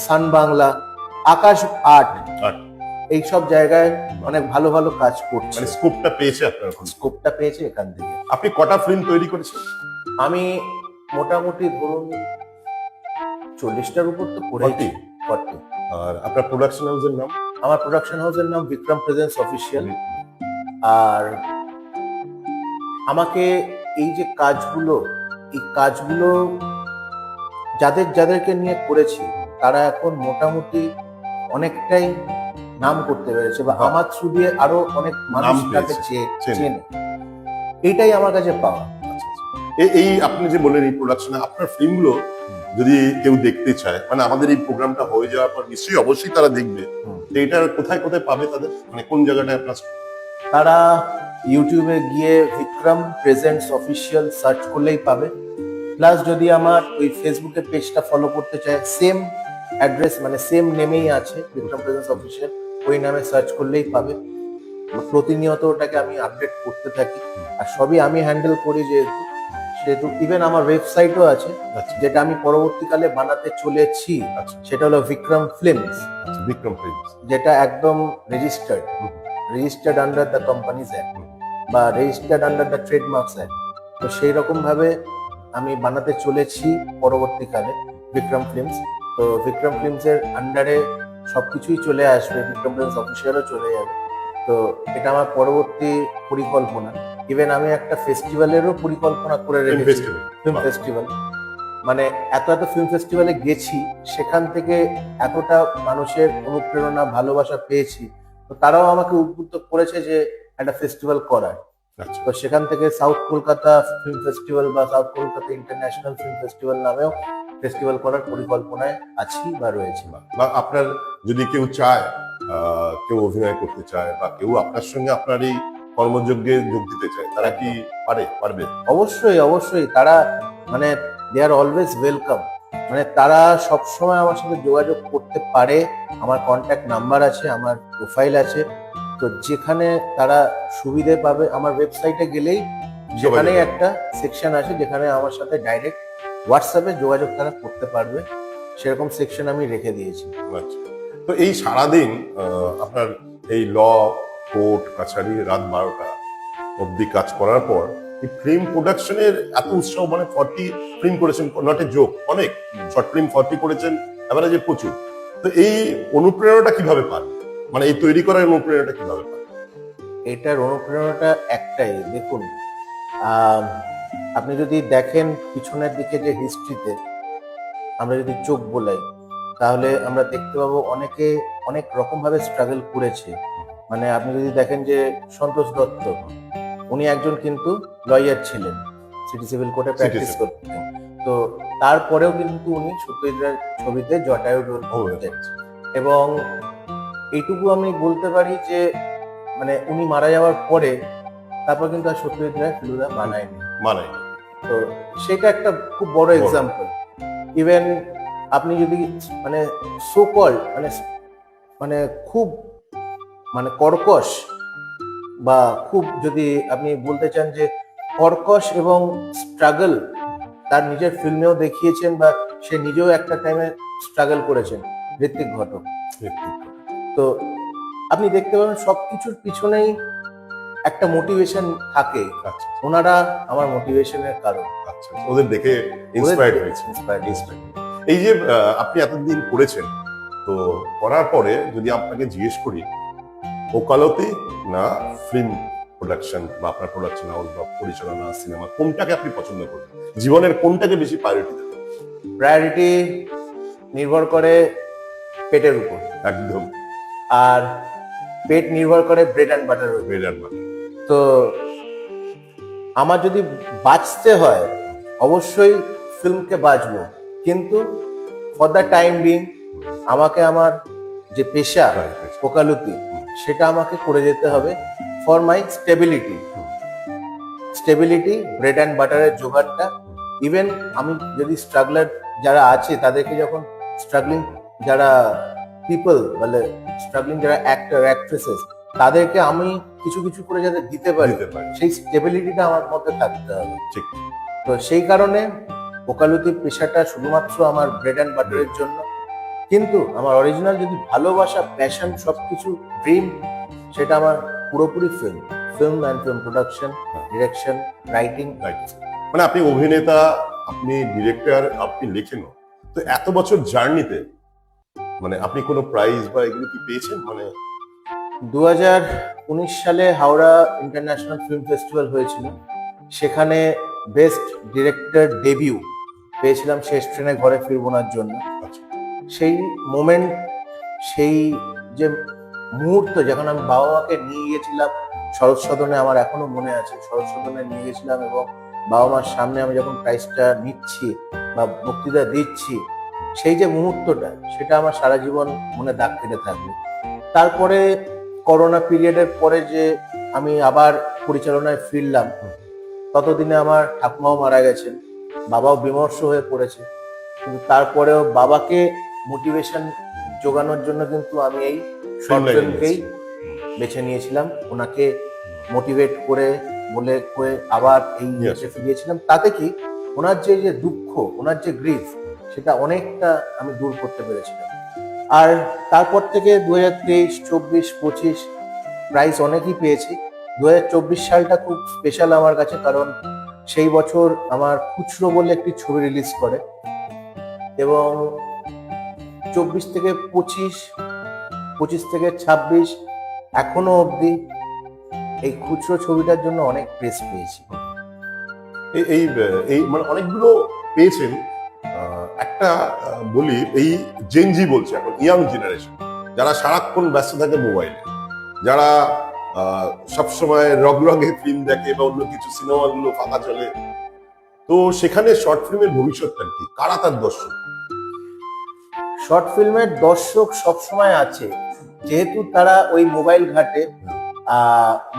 সান বাংলা, আকাশ আর্ট, এইসব জায়গায় অনেক ভালো ভালো কাজ করছে। মানে স্কোপটা পেয়েছে আপনার? স্কোপটা পেয়েছে এখান থেকে। আপনি কটা ফিল্ম তৈরি করেছেন? আমি মোটামুটি ধরুন 40টার উপর তো করেছি। 40। আর আপনার প্রোডাকশন হাউসের নাম? আমার প্রোডাকশন হাউসের নাম বিক্রম প্রেজেন্স অফিসিয়াল। আর আমাকে এই যে কাজগুলো যাদেরকে নিয়ে করেছি তারা এখন মোটামুটি অনেকটাই নাম করতে পেরেছে, বা বাহ। আমার থ্রু দিয়ে আরো অনেক মানুষ নাম তাকে পেয়েছে, চেনে। চেনে। এইটাই আমার কাছে পাওয়া। আচ্ছা, আচ্ছা। এই আপনি যে বললেন এই প্রোডাকশনে আপনার ফিল্মগুলো যদি কেউ দেখতে চায়, মানে আমাদের এই প্রোগ্রামটা হয়ে যাওয়ার পর নিশ্চয়ই অবশ্যই তারা দেখবে। হুম। তো এটা কোথায় কোথায় পাবে তাদের, মানে কোন জায়গাটায় আপনার? তারা ইউটিউবে গিয়ে বিক্রম প্রেজেন্টস অফিসিয়াল সার্চ করলেই পাবে। প্লাস যদি আমার ওই ফেসবুকে পেজটা ফলো করতে চায়, সেম অ্যাড্রেস মানে সেম নেমেই আছে, বিক্রম প্রেজেন্টস অফিসিয়াল, ওই নামে সার্চ করলেই পাবে। প্রতিনিয়ত ওটাকে আমি আপডেট করতে থাকি, আর সবই আমি হ্যান্ডেল করি সেহেতু ইভেন আমার ওয়েবসাইটও আছে, আচ্ছা, যেটা আমি পরবর্তীকালে বানাতে চলেছি। আচ্ছা, সেটা হলো বিক্রম ফিল্মস, আচ্ছা, বিক্রম ফিল্মস। যেটা একদম registered under the companies act বা registered under the trademarks act. তো সেই রকম ভাবে আমি বানাতে চলেছি পরবর্তীকালে বিক্রম ফিল্মস। তো বিক্রম ফিল্মস এর আন্ডারে সবকিছুই চলে আসবে, বিক্রম ফিল্মস অফিসিয়ালও চলে যাবে। তো এটা আমার পরবর্তী পরিকল্পনা। ইভেন আমি একটা ফেস্টিভ্যালেরও পরিকল্পনা করে রেখেছি, ফিল্ম ফেস্টিভ্যাল। মানে এত ফিল্ম ফেস্টিভ্যালে গেছি, সেখান থেকে এতটা মানুষের অনুপ্রেরণা ভালোবাসা পেয়েছি, তো তারাও আমাকে উদ্বুদ্ধ করেছে যে একটা ফেস্টিভ্যাল করার। আচ্ছা, তো সেখান থেকে সাউথ কলকাতা ফিল্ম ফেস্টিভ্যাল বা south Kolkata international film festival নামেও ফেস্টিভ্যাল করার পরিকল্পনায় আছি বা রয়েছে। বা আপনার যদি কেউ চায়, কেউ অভিনয় করতে চায় বা কেউ আপনার সঙ্গে আপনার এই কর্মযজ্ঞে যোগ দিতে চায়, তারা কি পারবে? অবশ্যই অবশ্যই, তারা মানে দে আর অলওয়েজ ওয়েলকাম। মানে তারা সবসময় আমার সাথে যোগাযোগ করতে পারে। আমার কন্ট্যাক্ট নাম্বার আছে, আমার প্রোফাইল আছে। তো যেখানে তারা সুবিধে পাবে, আমার ওয়েবসাইটে গেলেই যেখানেই একটা সেকশন আছে যেখানে আমার সাথে ডাইরেক্ট হোয়াটসঅ্যাপে যোগাযোগ তারা করতে পারবে, সেরকম সেকশন আমি রেখে দিয়েছি। আচ্ছা। তো এই সারাদিন আপনার এই ল কোর্ট কাছারি রাত 12টা অব্দি কাজ করার পর এই ফিল্ম প্রোডাকশনের এত উৎসাহ, মানে 40 ফিল্ম করেছেন, নট এ জোক, অনেক শর্ট ফিল্ম 40 করেছেন, এভারেজে প্রচুর। তো এই অনুপ্রেরণাটা কিভাবে পান, মানে এই তৈরি করার অনুপ্রেরণাটা কিভাবে পান? এটার অনুপ্রেরণাটা একটাই, দেখুন আহ, আপনি যদি দেখেন পিছনের দিকে যে হিস্ট্রিতে আমরা যদি চোখ বোলাই, তাহলে আমরা দেখতে পাবো অনেকে অনেক রকম ভাবে স্ট্রাগল করেছে। মানে আপনি যদি দেখেন যে সন্তোষ দত্ত, উনি একজন কিন্তু লয়ার ছিলেন, সিটি সিভিল কোর্টে প্র্যাকটিস Civil। করতেন। তো তারপরেও কিন্তু উনি সত্যজিৎ রায়ের ছবিতে জটায়ু রোল করতেন। এবং এইটুকু আমি বলতে পারি যে মানে উনি মারা যাওয়ার পরে তারপর কিন্তু আর সত্যজিৎ রায় ফেলুদা বানায়নি। মানে তো সেটা একটা খুব বড় এক্সাম্পল। ইভেন আপনি যদি মানে সোকল মানে মানে খুব মানে কর্কশ, বা খুব যদি আপনি বলতে চান যে কর্কশ এবং স্ট্রাগল তার নিজের ফিল্মেও দেখিয়েছেন, বা সে নিজেও একটা টাইমে স্ট্রাগল করেছেন, ঋত্বিক ঘটক। তো আপনি দেখতে পাবেন সবকিছুর পিছনেই একটা মোটিভেশন থাকে। আচ্ছা, ওনারা আমার মোটিভেশনের কারণ। আচ্ছা, ওদের দেখে ইন্সপায়ার্ড হয়েছে। এই যে আপনি এতদিন করেছেন, তো করার পরে যদি আপনাকে জিজ্ঞেস করি ওকালতি না ফিল্ম প্রোডাকশন বা আপনার প্রোডাকশন হাউস বা পরিচালনা সিনেমা, কোনটাকে আপনি পছন্দ করেন, জীবনের কোনটাকে বেশি প্রায়োরিটি দেবেন? প্রায়োরিটি নির্ভর করে পেটের উপর, একদম আর পেট নির্ভর করে ব্রেড অ্যান্ড বাটারের উপর। Bread and butter. তো আমার যদি বাঁচতে হয় অবশ্যই ফিল্মকে বাঁচবো, কিন্তু ফর দ্য টাইম বিং আমাকে আমার যে পেশা ওকালতি, সেটা আমাকে করে যেতে হবে for my stability, bread and বাটারের জোগাড়টা। ইভেন আমি যদি স্ট্রাগলার যারা আছে তাদেরকে যখন স্ট্রাগলিং যারা পিপল বলে, স্ট্রাগলিং যারা অ্যাক্টর অ্যাক্ট্রেসেস, তাদেরকে আমি কিছু কিছু করে যাতে দিতে পারি, সেই স্টেবিলিটিটা আমার মধ্যে থাকতে হবে। ঠিক। তো সেই কারণে ওকালতি পেশাটা শুধুমাত্র আমার ব্রেড অ্যান্ড বাটারের জন্য, কিন্তু আমার অরিজিনাল যদি ভালোবাসা, প্যাশন, সবকিছু ড্রিম, সেটা আমার পুরোপুরি film and film production, direction, writing. মানে আপনি অভিনেতা, আপনি ডিরেক্টর, আপনি লেখেনও, তো এত বছর জার্নিতে মানে আপনি কোনো প্রাইজ বা এগুলো কি পেয়েছেন? মানে 2019 সালে হাওড়া ইন্টারন্যাশনাল ফিল্ম ফেস্টিভ্যাল হয়েছিল, সেখানে বেস্ট ডিরেক্টর ডেবিউ পেয়েছিলাম শেষ ট্রেনে ঘরে ফিরবো না জন্য। আচ্ছা। সেই মোমেন্ট, সেই যে মুহূর্ত যখন আমি বাবা মাকে নিয়ে গিয়েছিলাম শরৎ সদনে, আমার এখনো মনে আছে। শরৎ সদনে নিয়ে গেছিলাম এবং বাবা মার সামনে আমি যখন প্রাইজটা নিচ্ছি বা বক্তৃতা দিচ্ছি, সেই যে মুহূর্তটা, সেটা আমার সারা জীবন মনে দাগ কেটে থাকবে। তারপরে করোনা পিরিয়ডের পরে যে আমি আবার পরিচালনায় ফিরলাম, ততদিনে আমার ঠাকুমাও মারা গেছেন, বাবাও বিমর্ষ হয়ে পড়েছে। কিন্তু তারপরেও বাবাকে মোটিভেশন জোগানোর জন্য কিন্তু আমি এই শর্ট ফিল্মকেই বেছে নিয়েছিলাম। ওনাকে মোটিভেট করে বলে কয়ে আবার এই দেশে ফিরিয়েছিলাম। তাতে কি ওনার যে যে দুঃখ, ওনার যে গ্রিফ, সেটা অনেকটা আমি দূর করতে পেরেছিলাম। আর তারপর থেকে 2023, 24, 25 প্রাইজ অনেকই পেয়েছি। 2024 সালটা খুব স্পেশাল আমার কাছে, কারণ সেই বছর আমার খুচরো বলে একটি ছবি রিলিজ করে এবং 24 থেকে 25, 25 থেকে 26 এখনো অবধি এই খুচরো ছবিটার জন্য অনেক প্রেস পেয়েছি। এই এই মানে অনেকগুলো পেয়েছেন। একটা বলি, এই জেনজি বলছে এখন ইয়াং জেনারেশন, যারা সারাক্ষণ ব্যস্ত থাকে মোবাইলে, যারা সবসময় রগে ফিল্ম দেখে বা অন্য কিছু সিনেমাগুলো ফাঁকা চলে, তো সেখানে শর্ট ফিল্মের ভবিষ্যৎটা কি? কারা তার দর্শক? শর্ট ফিল্মের দর্শক সবসময় আছে, যেহেতু তারা ওই মোবাইল ঘাটে।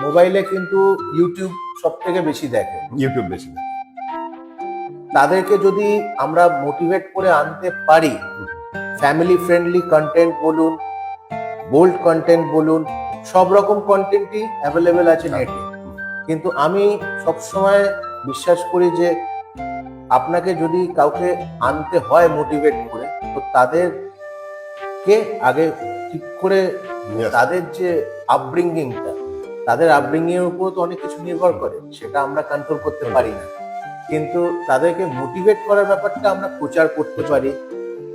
মোবাইলে কিন্তু ইউটিউব সব থেকে বেশি দেখে, ইউটিউব বেশি। তাদেরকে যদি আমরা মোটিভেট করে আনতে পারি, ফ্যামিলি ফ্রেন্ডলি কন্টেন্ট বলুন, বোল্ড কন্টেন্ট বলুন, সব রকম কন্টেন্টই অ্যাভেলেবেল আছে নেটে। কিন্তু আমি সবসময় বিশ্বাস করি যে আপনাকে যদি কাউকে আনতে হয় মোটিভেট করে, তো তাদেরকে আগে ঠিক করে তাদের যে আপব্রিঙ্গিংটা, তাদের আপব্রিঙ্গিং এর উপর তো অনেক কিছু নির্ভর করে, সেটা আমরা কন্ট্রোল করতে পারি না। কিন্তু তাদেরকে মোটিভেট করার ব্যাপারটা আমরা প্রচার করতে পারি,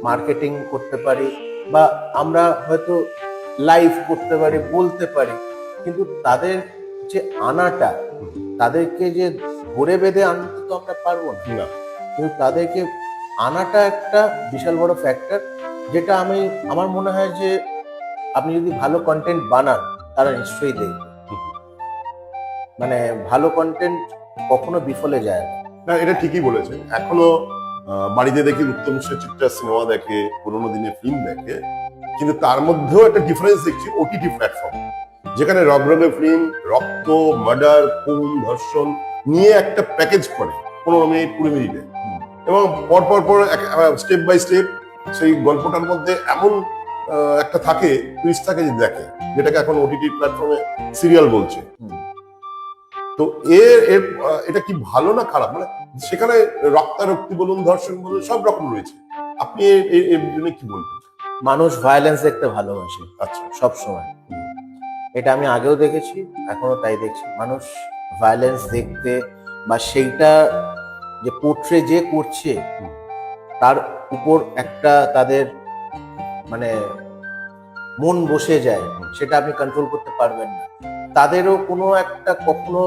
মার্কেটিং করতে পারি, বা আমরা হয়তো লাইভ করতে পারি, বলতে পারি। কিন্তু তাদের যে আনাটা, তাদেরকে যে ধরে বেঁধে আনতে তো আমরা পারবো না, কিন্তু তাদেরকে আনাটা একটা বিশাল বড় ফ্যাক্টর, যেটা আমার মনে হয় যে আপনি যদি ভালো কন্টেন্ট বানান, তারা নিশ্চয়ই দেখবে। মানে ভালো কন্টেন্ট কখনো বিফলে যায় না। না, এটা ঠিকই বলেছেন। এখনো বাড়িতে দেখি উত্তম সুচিত্রার সিনেমা দেখে, পুরোনো দিনের ফিল্ম দেখে, কিন্তু তার মধ্যেও একটা ডিফারেন্স দেখছি ওটিটি প্ল্যাটফর্ম, যেখানে রগরগে ফিল্ম, রক্ত, মার্ডার, খুন, ধর্ষণ নিয়ে একটা প্যাকেজ করে 15 মিনিট 20 মিনিটে, এবং পর স্টেপ বাই স্টেপ সেই গল্পটার মধ্যে এমন একটা থাকে, টুইস্ট থাকে, যে দেখে, যেটাকে এখন ওটিটি প্ল্যাটফর্মে সিরিয়াল বলছে। তো এটা কি ভালো না খারাপ? মানে সেখানে রক্তারক্তি বলুন, ধর্ষণ বলুন, সব রকম রয়েছে। আপনি এর জন্য কি বলবেন? মানুষ ভায়োলেন্স দেখতে ভালোবাসে, আচ্ছা, সব সময়। এটা আমি আগেও দেখেছি, এখনো তাই দেখছি। মানুষ ভায়োলেন্স দেখতে বা সেইটা যে পোর্ট্রে যে করছে, তার উপর একটা তাদের মানে মন বসে যায়, সেটা আপনি কন্ট্রোল করতে পারবেন না। তাদেরও কোনো একটা কখনো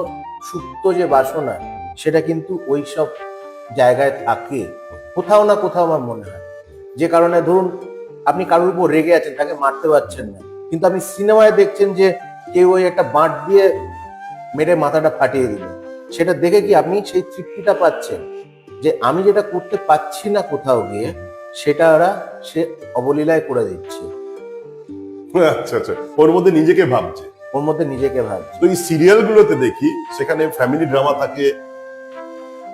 সুপ্ত যে বাসনা, সেটা কিন্তু ওই সব জায়গায় থাকে কোথাও না কোথাও, আমার মনে হয়। যে কারণে ধরুন আপনি কারোর উপর রেগে আছেন, তাকে মারতে পারছেন না, কিন্তু আপনি সিনেমায় দেখছেন যে কেউ ওই একটা বাঁট দিয়ে মেরে মাথাটা ফাটিয়ে দিল, সেটা দেখে কি আপনি সেই তৃপ্তিটা পাচ্ছেন যে আমি যেটা করতে পাচ্ছি না কোথাও গিয়ে, সেটা সে অবলীলায় করে দিচ্ছে। আচ্ছা আচ্ছা, ওর মধ্যে নিজেকে ভাবছে। তো এই সিরিয়াল গুলোতে দেখি, সেখানে ফ্যামিলি ড্রামা থাকে,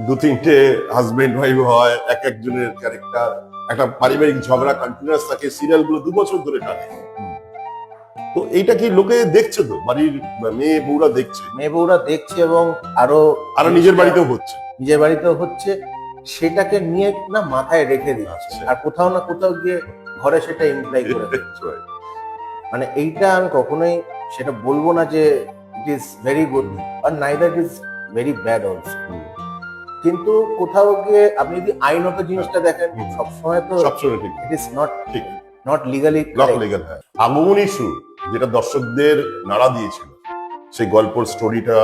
2-3টে হাজবেন্ড ওয়াইফ হয়, একজনের ক্যারেক্টার, একটা পারিবারিক ঝগড়া কন্টিনিউয়াস থাকে, সিরিয়াল গুলো 2 বছর ধরে টানে। তো এইটা কি লোকে দেখছে? তো বাড়ির মেয়ে বউরা দেখছে এবং আরো নিজের বাড়িতেও হচ্ছে। সেটাকে নিয়ে না মাথায় রেখে দিচ্ছে, আর কোথাও না কোথাও গিয়ে ঘরে সেটা ইমপ্লাই করে দিচ্ছে। মানে এইটা আমি কখনোই সেটা বলবো না যে ইট ইজ ভেরি গুড, আর neither it is very bad also. কিন্তু কোথাও গিয়ে আপনি যদি আইনত জিনিসটা দেখেন, সবসময় ঠিক, it is not legally legal. আগমনী সুর, যেটা দর্শকদের নাড়া দিয়েছিল, সেই গল্পের স্টোরিটা,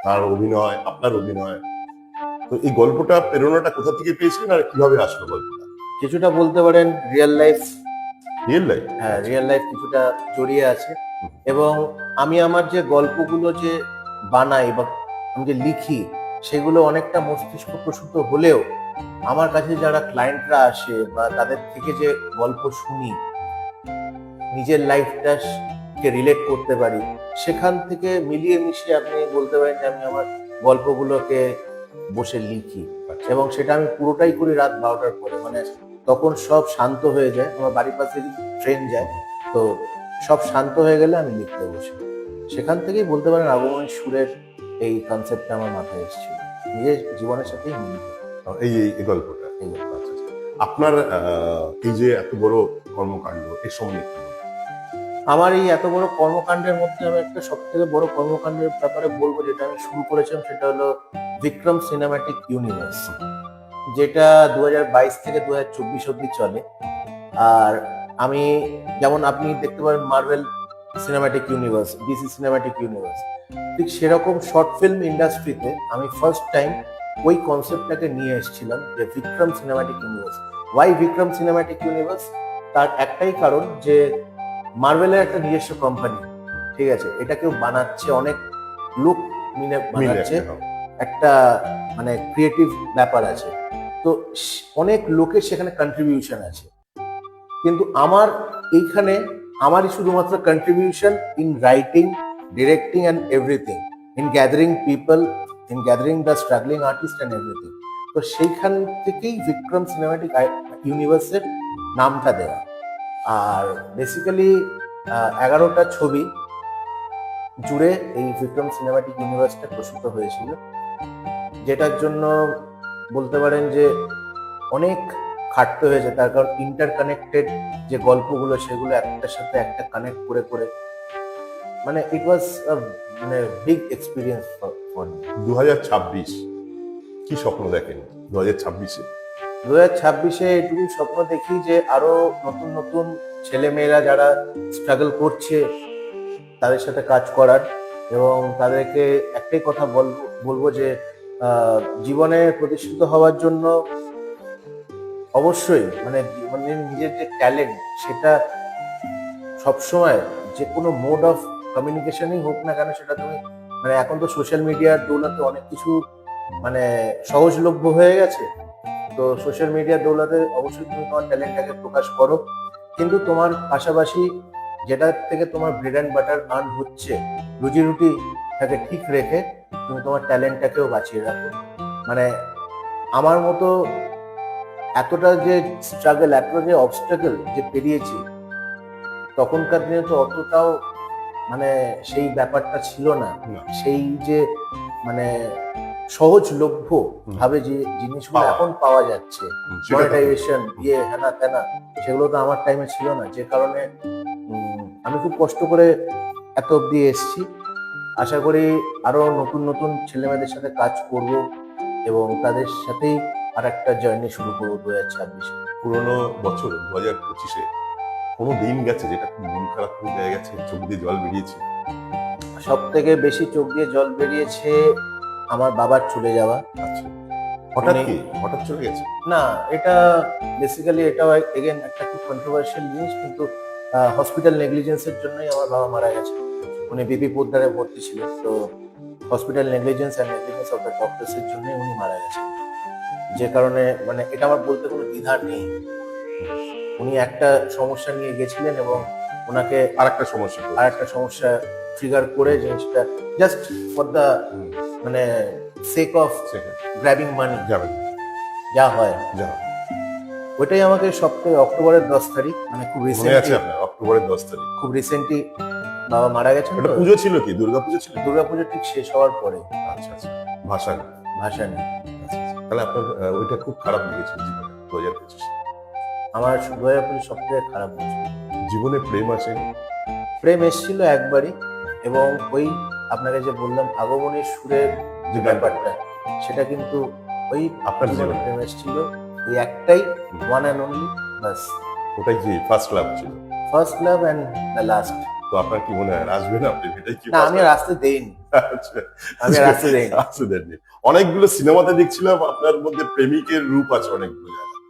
তার অভিনয়, আপনার অভিনয়, তো এই গল্পটা প্রেরণাটা কোথা থেকে পেয়েছিলেন আর কিভাবে আসলো গল্পটা? কিছুটা বলতে পারেন রিয়েল লাইফ, রিয়েল লাইফ? হ্যাঁ রিয়েল লাইফ কিছুটা জড়িয়ে আছে। এবং আমি আমার যে গল্পগুলো যে বানাই বা আমি যে লিখি সেগুলো অনেকটা মস্তিষ্ক প্রসূত হলেও আমার কাছে যারা ক্লায়েন্টরা আসে বা তাদের থেকে যে গল্প শুনি, নিজের লাইফটাকে রিলেট করতে পারি, সেখান থেকে মিলিয়ে মিশিয়ে আপনি বলতে পারেন যে আমি আমার গল্পগুলোকে বসে লিখি। এবং সেটা আমি পুরোটাই করি রাত 12টার পরে, মানে তখন সব শান্ত হয়ে যায়, আমার বাড়ির পাশে ট্রেন যায়, তো সব শান্ত হয়ে গেলে আমি লিখতে বসি। সেখান থেকেই বলতে পারেন আগমনী সুরের এই কনসেপ্টটা আমার মাথায় এসেছিল, নিজের জীবনের সাথেই মিলিত এই গল্পটা। এই গল্প। আচ্ছা, আচ্ছা। আপনার এই যে এত বড় কর্মকাণ্ড এর সম্বন্ধে কি বলবেন? আমার এই এত বড় কর্মকাণ্ডের মধ্যে আমি একটা সব থেকে বড় কর্মকাণ্ডের ব্যাপারে বলবো, যেটা আমি শুরু করেছিলাম সেটা হলো বিক্রম সিনেম্যাটিক ইউনিভার্স, যেটা 2022 থেকে 2024 অব্দি চলে। আর আমি, যেমন আপনি দেখতে পারেন Marvel cinematic universe, DC cinematic universe, ঠিক সেরকম শর্ট ফিল্ম ইন্ডাস্ট্রিতে আমি ফার্স্ট টাইম ওই কনসেপ্টটাকে নিয়ে এসেছিলাম, যে Vikram cinematic universe. Why Vikram cinematic universe? তার একটাই কারণ যে মার্ভেলের একটা নিজস্ব কোম্পানি, ঠিক আছে, এটা কেউ বানাচ্ছে, অনেক লোক মিলে বানাচ্ছে, একটা মানে ক্রিয়েটিভ ব্যাপার আছে, তো অনেক লোকের সেখানে কন্ট্রিবিউশন আছে। কিন্তু আমার এইখানে আমারই শুধুমাত্র contribution in writing, directing and everything, in gathering people, in gathering the struggling artist and everything. তো সেইখান থেকেই বিক্রম সিনেম্যাটিক ইউনিভার্সের নামটা দেওয়া। আর বেসিক্যালি 11টা ছবি জুড়ে এই বিক্রম সিনেম্যাটিক ইউনিভার্সটা প্রস্তুত হয়েছিল, যেটার জন্য বলতে পারেন যে অনেক খাটতে হয়েছে। তার কারণ ইন্টারকানেক্টেড যে গল্পগুলো সেগুলো একটার সাথে একটা কানেক্ট করে করে, মানে ইট ওয়াজ মানে বিগ এক্সপিরিয়েন্স ফর মি। 2026 কি স্বপ্ন দেখেন 2026-এ? 2026-এ এটুকুই স্বপ্ন দেখি যে আরো নতুন নতুন ছেলেমেয়েরা যারা স্ট্রাগল করছে তাদের সাথে কাজ করার, এবং তাদেরকে একটাই কথা বলবো যে জীবনে প্রতিষ্ঠিত হওয়ার জন্য অবশ্যই মানে নিজের যে ট্যালেন্ট সেটা সবসময় যে কোনো মোড অফ কমিউনিকেশনই হোক না কেন, সেটা তুমি মানে এখন তো সোশ্যাল মিডিয়ার দৌলতে অনেক কিছু মানে সহজলভ্য হয়ে গেছে, তো সোশ্যাল মিডিয়ার দৌলতে অবশ্যই তুমি তোমার ট্যালেন্টটাকে প্রকাশ করো, কিন্তু তোমার পাশাপাশি যেটা থেকে তোমার ব্রেড অ্যান্ড বাটার আর্ন হচ্ছে, রুজি রুটিটাকে ঠিক রেখে তুমি তোমার ট্যালেন্টটাকেও বাঁচিয়ে রাখো। মানে আমার মতো এতটা যে স্ট্রাগল, এতটা যে অবস্ট্রাগল যে পেরিয়েছি, তখনকার দিনে তো অতটাও মানে সেই ব্যাপারটা ছিল না, সেই যে মানে সহজলভ্য ভাবে যে জিনিসগুলো এখন পাওয়া যাচ্ছে, মনিটাইজেশন দিয়ে হ্যানা ত্যানা, সেগুলো তো আমার টাইমে ছিল না, যে কারণে আমি খুব কষ্ট করে এত অব্দি এসেছি। আশা করি আরো নতুন নতুন ছেলেমেয়েদের সাথে কাজ করব এবং তাদের সাথেই আর একটা জার্নি শুরু করবো 2026-এ। পুরোনো বছর 2025-এ কোনো দিন গেছে যেটা খুব মন খারাপ হয়ে গেছে, চোখ দিয়ে জল বেরিয়েছে? সব থেকে বেশি চোখ দিয়ে জল বেরিয়েছে আমার বাবার চলে যাওয়া। আচ্ছা, হঠাৎ চলে গেছে? না, এটা বেসিক্যালি এটাও এগেন একটা খুব কন্ট্রোভার্সিয়াল জিনিস, কিন্তু হসপিটাল নেগলিজেন্সের জন্যই আমার বাবা মারা গেছে। উনি বিপি পোদ্দারে ভর্তি ছিল, তো hospital negligence and negligence of the ডক্টরসের জন্যই উনি মারা গেছেন, যে কারণে মানে এটা আমার বলতে কোনো দ্বিধা নেই। উনি একটা সমস্যা নিয়ে গেছিলেন এবং ওনাকে আর একটা সমস্যা ট্রিগার করে জিনিসটা জাস্ট ফর দ্য মানে সেক অফ গ্র্যাবিং মানি যা হয়, ওইটাই আমাকে সপ্তাহে অক্টোবরের 10 তারিখ, মানে খুব অক্টোবরের 10 তারিখ খুব রিসেন্টলি বাবা মারা গেছেন। এটা পুজো ছিল কি? দুর্গাপুজো ছিল? দুর্গাপুজো ঠিক শেষ হওয়ার পরে। আচ্ছা আচ্ছা, ভাসানি। তাহলে আপনার ওইটা খুব খারাপ লেগেছিল জীবনে 2025? আমার 2025 সবথেকে খারাপ বছর। জীবনে প্রেম আছে? প্রেম এসেছিল একবারই, এবং ওই আপনাকে যে বললাম আগমনের সুরের যে ব্যাপারটা, সেটা কিন্তু ওই আপনার জীবনে প্রেম এসেছিল, ওই একটাই, ওয়ান অ্যান্ড অনলি, বাস। ওটাই কি ফার্স্ট লাভ ছিল? First love and the last. তো আপনার কি মনে হয় আসবে না আপনি এটাই কি না, আমি আর আসতে দেইনি, আচ্ছা। আমি আর আসতে দেইনি। আসতে দেননি। অনেকগুলো সিনেমাতে দেখছিলাম আপনার মধ্যে প্রেমিকের রূপ আছে অনেকগুলো জায়গায়।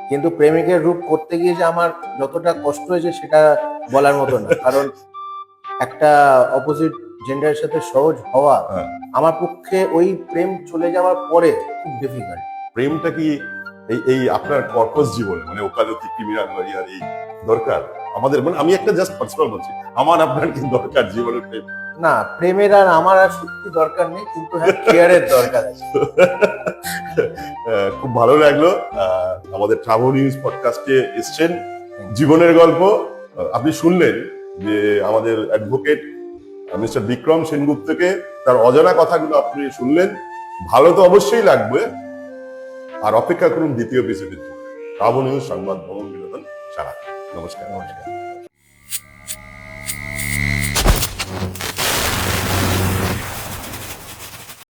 কিন্তু প্রেমিকের রূপ করতে গিয়ে যে আমার যতটা কষ্ট হয়েছে সেটা বলার মতো না, কারণ একটা অপোজিট জেন্ডারের সাথে সহজ হওয়া হ্যাঁ। আমার পক্ষে ওই প্রেম চলে যাওয়ার পরে খুব ডিফিকাল্ট। প্রেমটা কি এই এই আপনার কর্পস জীবনে মানে ওকালতি ক্রিমিনাল লয়ার এই দরকার আমাদের, মানে আমি একটা জাস্ট পার্সোনাল বলছি, আমার আপনার কি দরকার জীবনের প্রেম? না, প্রেমের আর আমার আর সত্যি দরকার নেই, কিন্তু হ্যাঁ কেয়ারের দরকার আছে। খুব ভালো লাগলো আমাদের ট্রাভেল নিউজ পডকাস্টে এসছেন, জীবনের গল্প আপনি শুনলেন যে আমাদের অ্যাডভোকেট মিস্টার বিক্রম সেনগুপ্তকে তার অজানা কথাগুলো আপনি শুনলেন। ভালো তো অবশ্যই লাগবে, আর অপেক্ষা করুন দ্বিতীয় এপিসোডের জন্য। ট্রাভেল নিউজ সংবাদ ভ্রমণ বিনোদন সারা। নমস্কার।